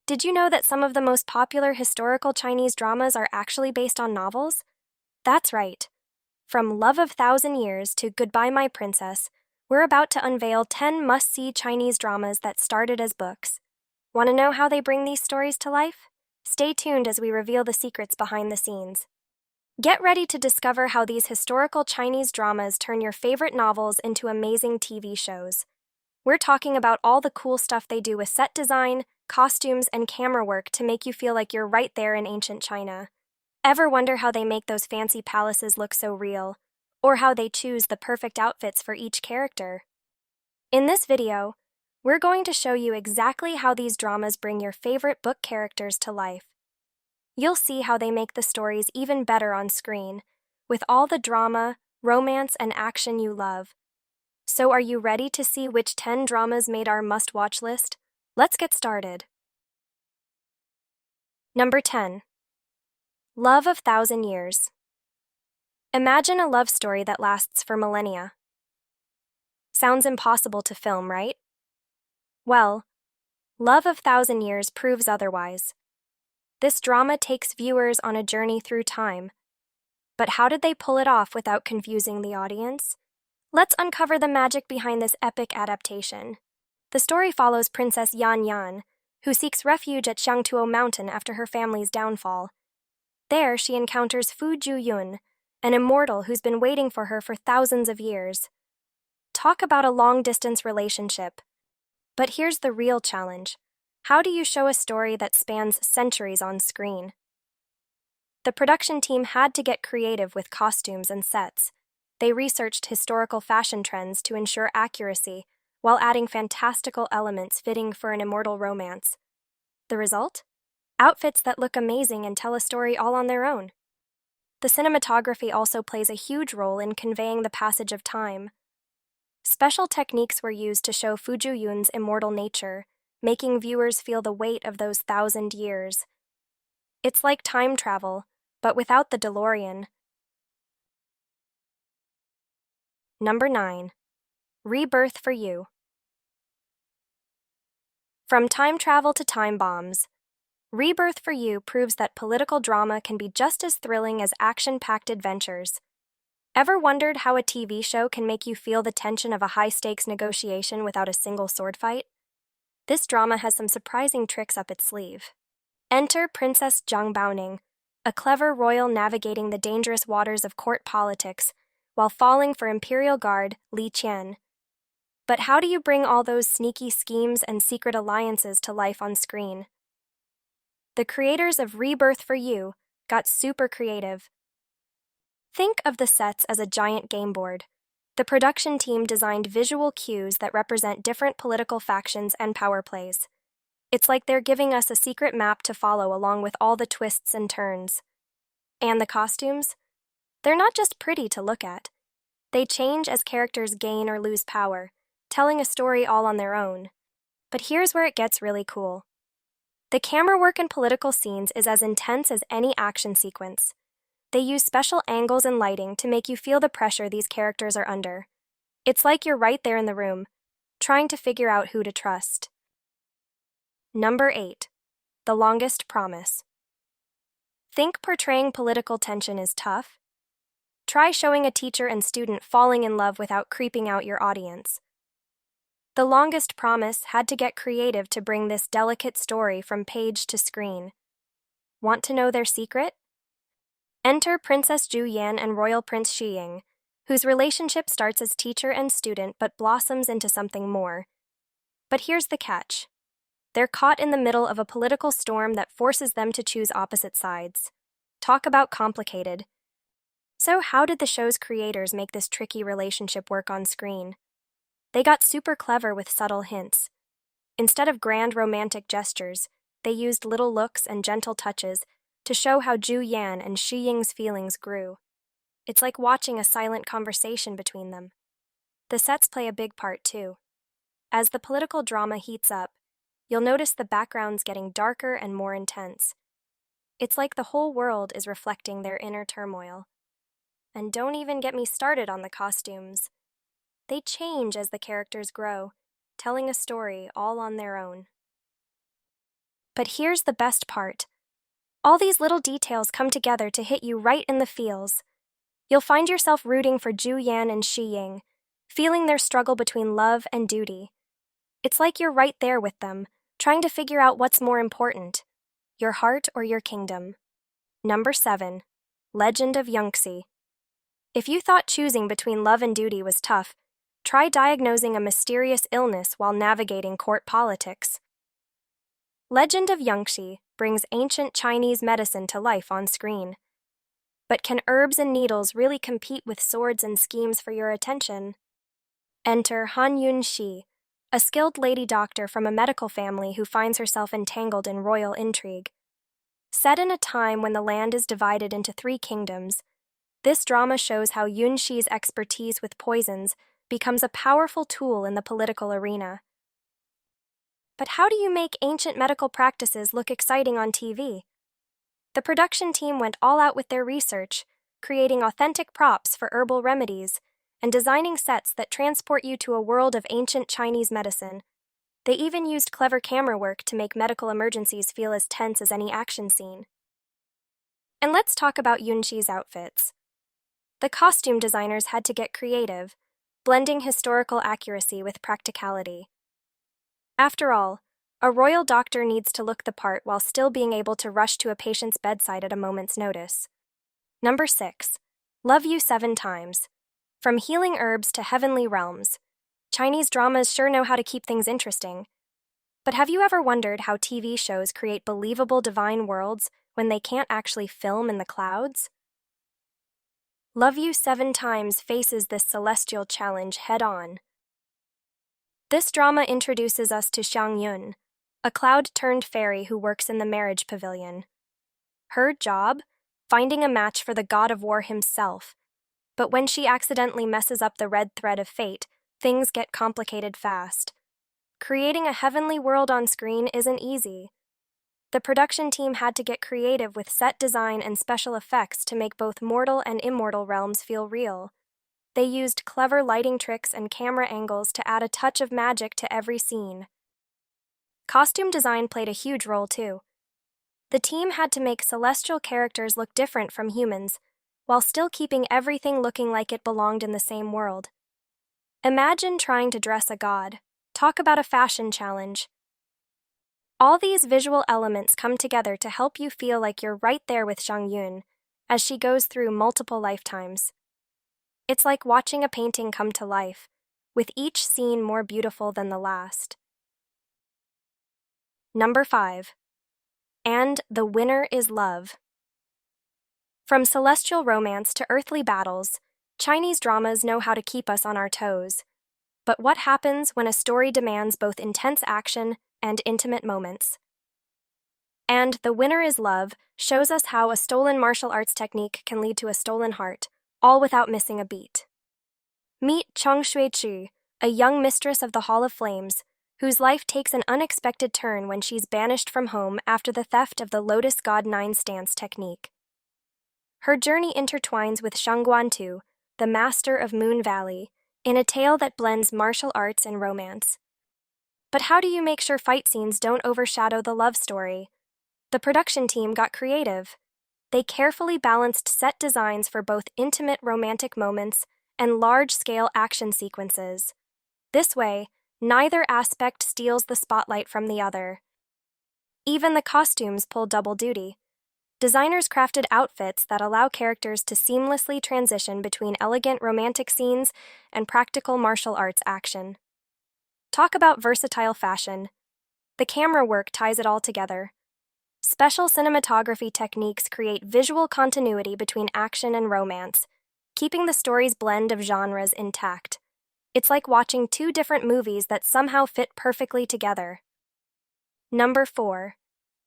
Did you know that some of the most popular historical Chinese dramas are actually based on novels? That's right. From Love of Thousand Years to Goodbye My Princess, we're about to unveil 10 must-see Chinese dramas that started as books. Want to know how they bring these stories to life? Stay tuned as we reveal the secrets behind the scenes. Get ready to discover how these historical Chinese dramas turn your favorite novels into amazing TV shows. We're talking about all the cool stuff they do with set design, costumes, and camera work to make you feel like you're right there in ancient China. Ever wonder how they make those fancy palaces look so real? Or how they choose the perfect outfits for each character? In this video, we're going to show you exactly how these dramas bring your favorite book characters to life. You'll see how they make the stories even better on screen, with all the drama, romance, and action you love. So are you ready to see which 10 dramas made our must-watch list? Let's get started. Number 10. Love of Thousand Years. Imagine a love story that lasts for millennia. Sounds impossible to film, right? Well, Love of Thousand Years proves otherwise. This drama takes viewers on a journey through time. But how did they pull it off without confusing the audience? Let's uncover the magic behind this epic adaptation. The story follows Princess Yan Yan, who seeks refuge at Xiangtuo Mountain after her family's downfall. There, she encounters Fu Zhuyun, an immortal who's been waiting for her for thousands of years. Talk about a long-distance relationship. But here's the real challenge. How do you show a story that spans centuries on screen? The production team had to get creative with costumes and sets. They researched historical fashion trends to ensure accuracy, while adding fantastical elements fitting for an immortal romance. The result? Outfits that look amazing and tell a story all on their own. The cinematography also plays a huge role in conveying the passage of time. Special techniques were used to show Fu Zhuyun's immortal nature, making viewers feel the weight of those 1,000 years. It's like time travel, but without the DeLorean. Number 9. Rebirth For You. From time travel to time bombs, Rebirth For You proves that political drama can be just as thrilling as action-packed adventures. Ever wondered how a TV show can make you feel the tension of a high-stakes negotiation without a single sword fight? This drama has some surprising tricks up its sleeve. Enter Princess Zhang Baoning, a clever royal navigating the dangerous waters of court politics while falling for Imperial Guard Li Qian. But how do you bring all those sneaky schemes and secret alliances to life on screen? The creators of Rebirth For You got super creative. Think of the sets as a giant game board. The production team designed visual cues that represent different political factions and power plays. It's like they're giving us a secret map to follow along with all the twists and turns. And the costumes? They're not just pretty to look at. They change as characters gain or lose power, telling a story all on their own. But here's where it gets really cool. The camera work in political scenes is as intense as any action sequence. They use special angles and lighting to make you feel the pressure these characters are under. It's like you're right there in the room, trying to figure out who to trust. Number 8. The Longest Promise. Think portraying political tension is tough? Try showing a teacher and student falling in love without creeping out your audience. The Longest Promise had to get creative to bring this delicate story from page to screen. Want to know their secret? Enter Princess Zhu Yan and Royal Prince Xiying, whose relationship starts as teacher and student but blossoms into something more. But here's the catch. They're caught in the middle of a political storm that forces them to choose opposite sides. Talk about complicated. So how did the show's creators make this tricky relationship work on screen? They got super clever with subtle hints. Instead of grand romantic gestures, they used little looks and gentle touches to show how Zhu Yan and Shi Ying's feelings grew. It's like watching a silent conversation between them. The sets play a big part too. As the political drama heats up, you'll notice the backgrounds getting darker and more intense. It's like the whole world is reflecting their inner turmoil. And don't even get me started on the costumes. They change as the characters grow, telling a story all on their own. But here's the best part. All these little details come together to hit you right in the feels. You'll find yourself rooting for Ju Yan and Shi Ying, feeling their struggle between love and duty. It's like you're right there with them, trying to figure out what's more important, your heart or your kingdom. Number 7. Legend of Yunxi. If you thought choosing between love and duty was tough, try diagnosing a mysterious illness while navigating court politics. Legend of Yunxi brings ancient Chinese medicine to life on screen. But can herbs and needles really compete with swords and schemes for your attention? Enter Han Yunxi, a skilled lady doctor from a medical family who finds herself entangled in royal intrigue. Set in a time when the land is divided into 3 kingdoms, this drama shows how Yunxi's expertise with poisons becomes a powerful tool in the political arena. But how do you make ancient medical practices look exciting on TV? The production team went all out with their research, creating authentic props for herbal remedies and designing sets that transport you to a world of ancient Chinese medicine. They even used clever camera work to make medical emergencies feel as tense as any action scene. And let's talk about Yunxi's outfits. The costume designers had to get creative, blending historical accuracy with practicality. After all, a royal doctor needs to look the part while still being able to rush to a patient's bedside at a moment's notice. Number 6. Love You 7 Times. From healing herbs to heavenly realms, Chinese dramas sure know how to keep things interesting. But have you ever wondered how TV shows create believable divine worlds when they can't actually film in the clouds? Love You 7 Times faces this celestial challenge head-on. This drama introduces us to Xiang Yun, a cloud-turned fairy who works in the marriage pavilion. Her job? Finding a match for the god of war himself. But when she accidentally messes up the red thread of fate, things get complicated fast. Creating a heavenly world on screen isn't easy. The production team had to get creative with set design and special effects to make both mortal and immortal realms feel real. They used clever lighting tricks and camera angles to add a touch of magic to every scene. Costume design played a huge role too. The team had to make celestial characters look different from humans, while still keeping everything looking like it belonged in the same world. Imagine trying to dress a god. Talk about a fashion challenge. All these visual elements come together to help you feel like you're right there with Xiang Yun as she goes through multiple lifetimes. It's like watching a painting come to life, with each scene more beautiful than the last. Number 5. And the winner is love. From celestial romance to earthly battles, Chinese dramas know how to keep us on our toes. But what happens when a story demands both intense action and intimate moments? And The Winner is Love shows us how a stolen martial arts technique can lead to a stolen heart, all without missing a beat. Meet Cheng Shui-Chu, a young mistress of the Hall of Flames, whose life takes an unexpected turn when she's banished from home after the theft of the Lotus God 9 stance technique. Her journey intertwines with Shang Guantu, the master of Moon Valley, in a tale that blends martial arts and romance. But how do you make sure fight scenes don't overshadow the love story? The production team got creative. They carefully balanced set designs for both intimate romantic moments and large-scale action sequences. This way, neither aspect steals the spotlight from the other. Even the costumes pull double duty. Designers crafted outfits that allow characters to seamlessly transition between elegant romantic scenes and practical martial arts action. Talk about versatile fashion. The camera work ties it all together. Special cinematography techniques create visual continuity between action and romance, keeping the story's blend of genres intact. It's like watching 2 different movies that somehow fit perfectly together. Number 4.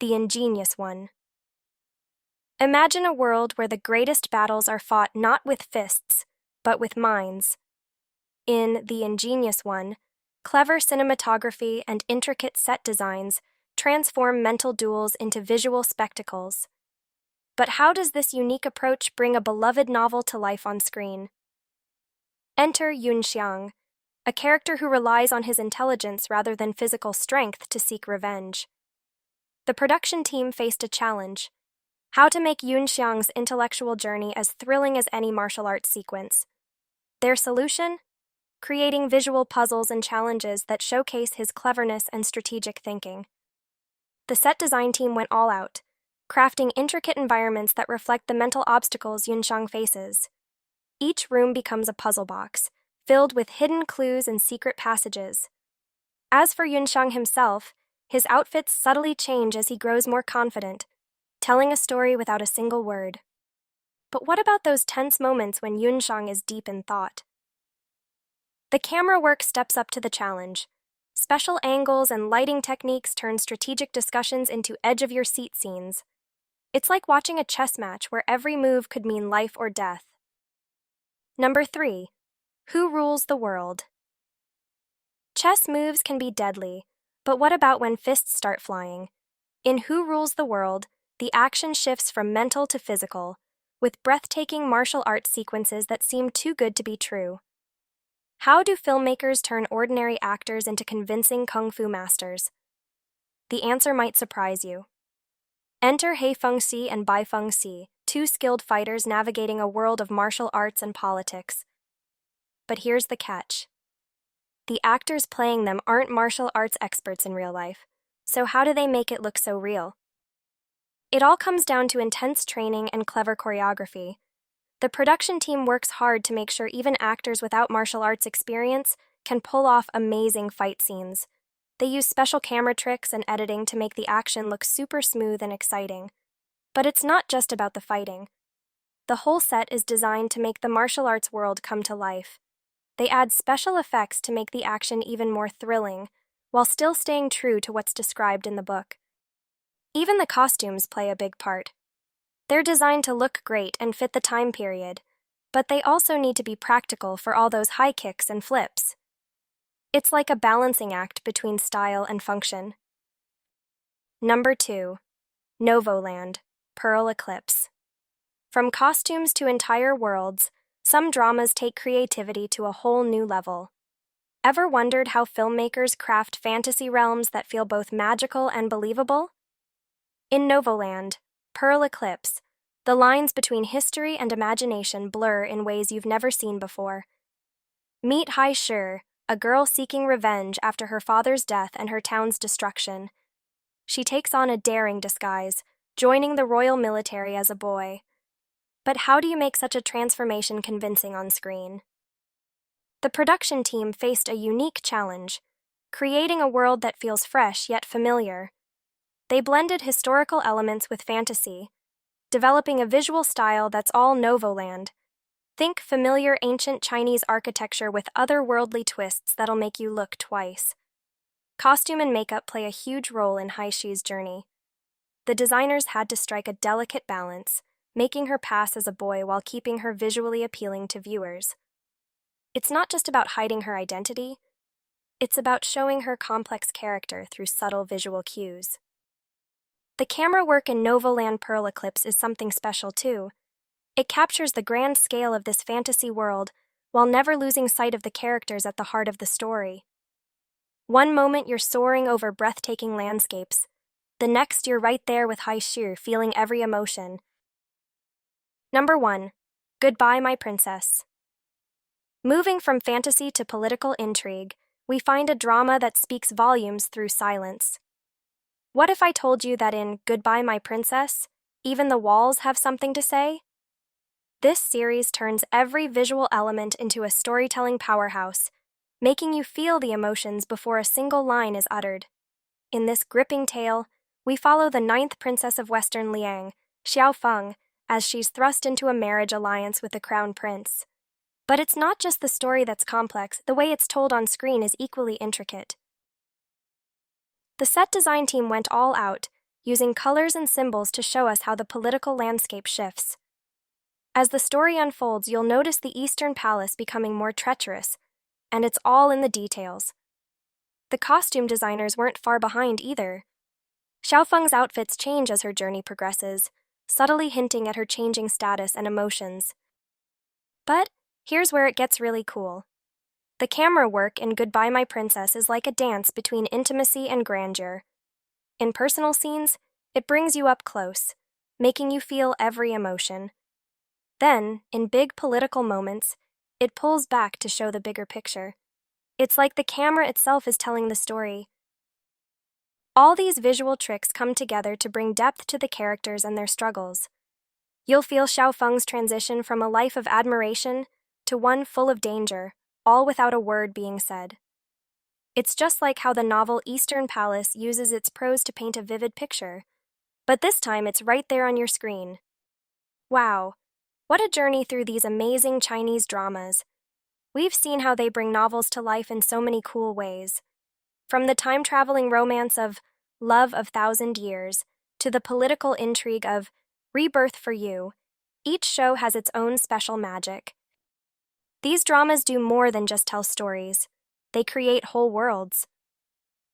The Ingenious One. Imagine a world where the greatest battles are fought not with fists, but with minds. In The Ingenious One, clever cinematography and intricate set designs transform mental duels into visual spectacles. But how does this unique approach bring a beloved novel to life on screen? Enter Yun Xiang, a character who relies on his intelligence rather than physical strength to seek revenge. The production team faced a challenge: how to make Yunxiang's intellectual journey as thrilling as any martial arts sequence. Their solution? Creating visual puzzles and challenges that showcase his cleverness and strategic thinking. The set design team went all out, crafting intricate environments that reflect the mental obstacles Yunxiang faces. Each room becomes a puzzle box, filled with hidden clues and secret passages. As for Yunxiang himself, his outfits subtly change as he grows more confident, telling a story without a single word. But what about those tense moments when Yunxiang is deep in thought? The camera work steps up to the challenge. Special angles and lighting techniques turn strategic discussions into edge-of-your-seat scenes. It's like watching a chess match where every move could mean life or death. Number 3. Who rules the world? Chess moves can be deadly, but what about when fists start flying? In Who Rules the World, the action shifts from mental to physical, with breathtaking martial arts sequences that seem too good to be true. How do filmmakers turn ordinary actors into convincing kung fu masters? The answer might surprise you. Enter He Fengxi and Bai Fengxi, two skilled fighters navigating a world of martial arts and politics. But here's the catch. The actors playing them aren't martial arts experts in real life, so how do they make it look so real? It all comes down to intense training and clever choreography. The production team works hard to make sure even actors without martial arts experience can pull off amazing fight scenes. They use special camera tricks and editing to make the action look super smooth and exciting. But it's not just about the fighting. The whole set is designed to make the martial arts world come to life. They add special effects to make the action even more thrilling, while still staying true to what's described in the book. Even the costumes play a big part. They're designed to look great and fit the time period, but they also need to be practical for all those high kicks and flips. It's like a balancing act between style and function. Number 2. Novoland, Pearl Eclipse. From costumes to entire worlds, some dramas take creativity to a whole new level. Ever wondered how filmmakers craft fantasy realms that feel both magical and believable? In Novoland, Pearl Eclipse, the lines between history and imagination blur in ways you've never seen before. Meet Hai Shi, a girl seeking revenge after her father's death and her town's destruction. She takes on a daring disguise, joining the royal military as a boy. But how do you make such a transformation convincing on screen? The production team faced a unique challenge, creating a world that feels fresh yet familiar. They blended historical elements with fantasy, developing a visual style that's all Novoland. Think familiar ancient Chinese architecture with otherworldly twists that'll make you look twice. Costume and makeup play a huge role in Hai Shi's journey. The designers had to strike a delicate balance, making her pass as a boy while keeping her visually appealing to viewers. It's not just about hiding her identity, it's about showing her complex character through subtle visual cues. The camera work in Novoland Pearl Eclipse is something special too. It captures the grand scale of this fantasy world while never losing sight of the characters at the heart of the story. One moment you're soaring over breathtaking landscapes, the next you're right there with Hai Shi, feeling every emotion. Number 1. Goodbye, My Princess. Moving from fantasy to political intrigue, we find a drama that speaks volumes through silence. What if I told you that in Goodbye, My Princess, even the walls have something to say? This series turns every visual element into a storytelling powerhouse, making you feel the emotions before a single line is uttered. In this gripping tale, we follow the 9th princess of Western Liang, Xiaofeng, as she's thrust into a marriage alliance with the crown prince. But it's not just the story that's complex, the way it's told on screen is equally intricate. The set design team went all out, using colors and symbols to show us how the political landscape shifts. As the story unfolds, you'll notice the Eastern Palace becoming more treacherous, and it's all in the details. The costume designers weren't far behind either. Xiaofeng's outfits change as her journey progresses, subtly hinting at her changing status and emotions. But here's where it gets really cool. The camera work in Goodbye, My Princess is like a dance between intimacy and grandeur. In personal scenes, it brings you up close, making you feel every emotion. Then, in big political moments, it pulls back to show the bigger picture. It's like the camera itself is telling the story. All these visual tricks come together to bring depth to the characters and their struggles. You'll feel Xiaofeng's transition from a life of admiration to one full of danger, all without a word being said. It's just like how the novel Eastern Palace uses its prose to paint a vivid picture, but this time it's right there on your screen. Wow, what a journey through these amazing Chinese dramas. We've seen how they bring novels to life in so many cool ways. From the time-traveling romance of Love of Thousand Years to the political intrigue of Rebirth For You, each show has its own special magic. These dramas do more than just tell stories. They create whole worlds.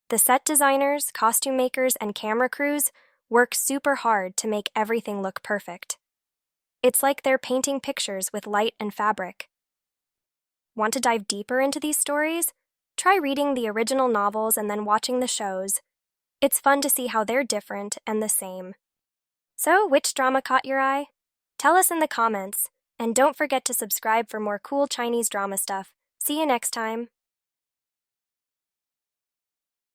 The set designers, costume makers, and camera crews work super hard to make everything look perfect. It's like they're painting pictures with light and fabric. Want to dive deeper into these stories? Try reading the original novels and then watching the shows. It's fun to see how they're different and the same. So, which drama caught your eye? Tell us in the comments, and don't forget to subscribe for more cool Chinese drama stuff. See you next time.